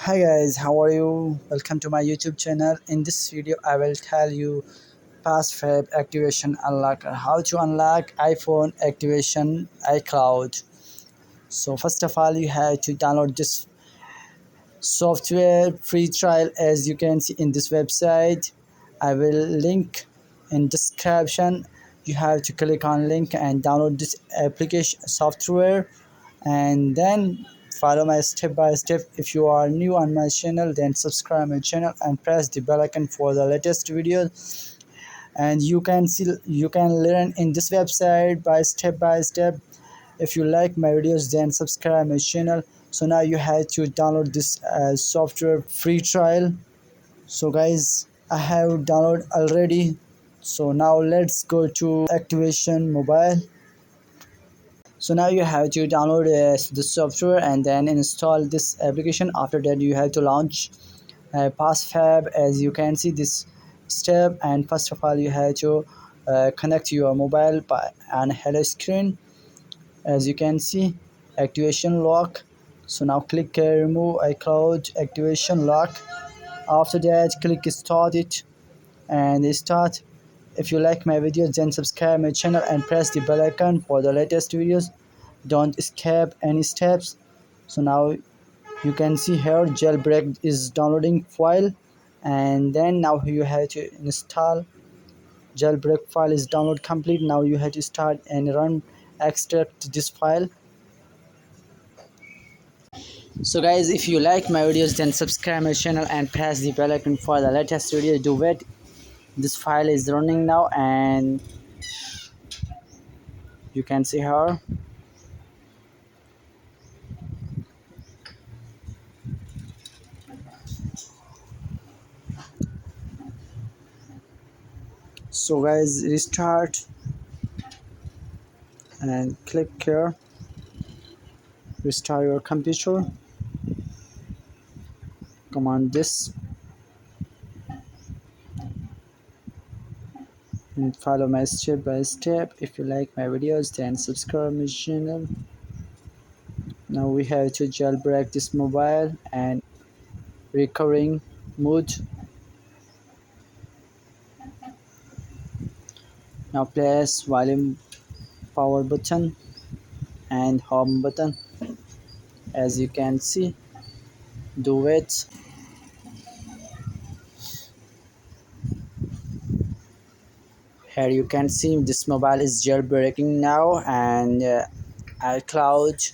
Hi guys, how are you? Welcome to my YouTube channel. In this video, I will tell you PassFab activation unlocker, how to unlock iPhone activation iCloud. So first of all, you have to download this software free trial as you can see in this website. I will link in description. You have to click on link and download this application software, and then follow my step by step. If you are new on my channel, then subscribe my channel and press the bell icon for the latest videos. And you can learn in this website by step. If you like my videos, then subscribe my channel. So now you have to download this software free trial. So guys, I have downloaded already. So now let's go to activation mobile. So now you have to download the software and then install this application. After that, you have to launch PassFab. As you can see this step, and first of all you have to connect your mobile by an hello screen. As you can see, activation lock. So now click remove iCloud activation lock. After that, click start it and start. If you like my videos, then subscribe my channel and press the bell icon for the latest videos. Don't skip any steps. So now you can see here jailbreak is downloading file, and then now you have to install. Jailbreak file is download complete. Now you have to start and run extract this file. So guys, if you like my videos, then subscribe my channel and press the bell icon for the latest video. Do wait, this file is running now, and you can see here. So guys, restart and click here, restart your computer. Command this and follow my step by step. If you like my videos, then subscribe my channel. Now we have to jailbreak this mobile and recovering mode. Now press volume power button and home button. As you can see, do it. Here you can see this mobile is jailbreaking now, and iCloud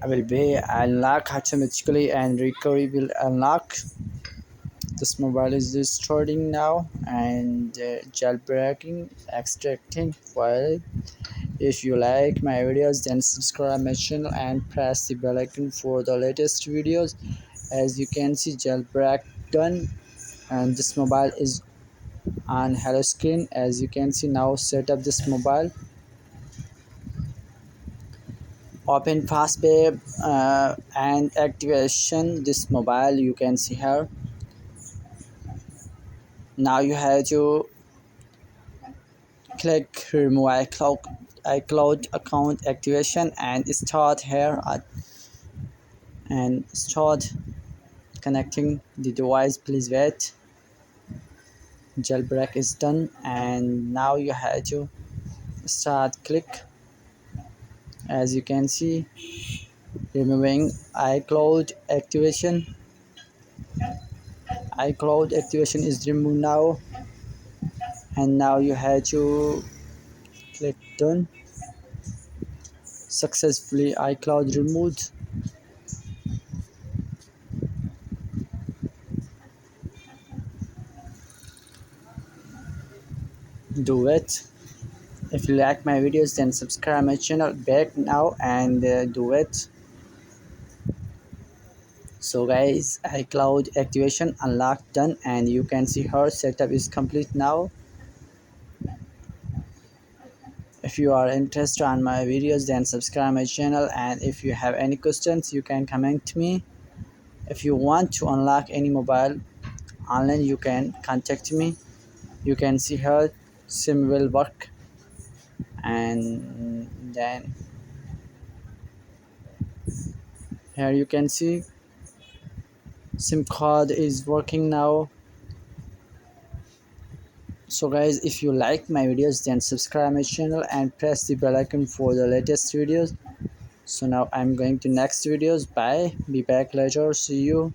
will be unlocked automatically and recovery will unlock. This mobile is restarting now and jailbreaking, extracting file. If you like my videos, then subscribe my channel and press the bell icon for the latest videos. As you can see, jailbreak done, and this mobile is on hello screen. As you can see, now set up this mobile. Open PassFab and activation this mobile. You can see here. Now you have to click remove iCloud account activation and start here and start connecting the device. Please wait. Jailbreak is done, and now you have to start click. As you can see, removing iCloud activation is removed now, and now you have to click done. Successfully iCloud removed. Do it. If you like my videos, then subscribe my channel back now and do it. So guys, iCloud activation unlocked done, and you can see her setup is complete now. If you are interested on my videos, then subscribe my channel, and if you have any questions, you can comment me. If you want to unlock any mobile online, you can contact me. You can see her sim will work, and then here you can see SIM card is working now. So guys, if you like my videos, then subscribe my channel and press the bell icon for the latest videos. So now I'm going to next videos. Bye, be back later, see you.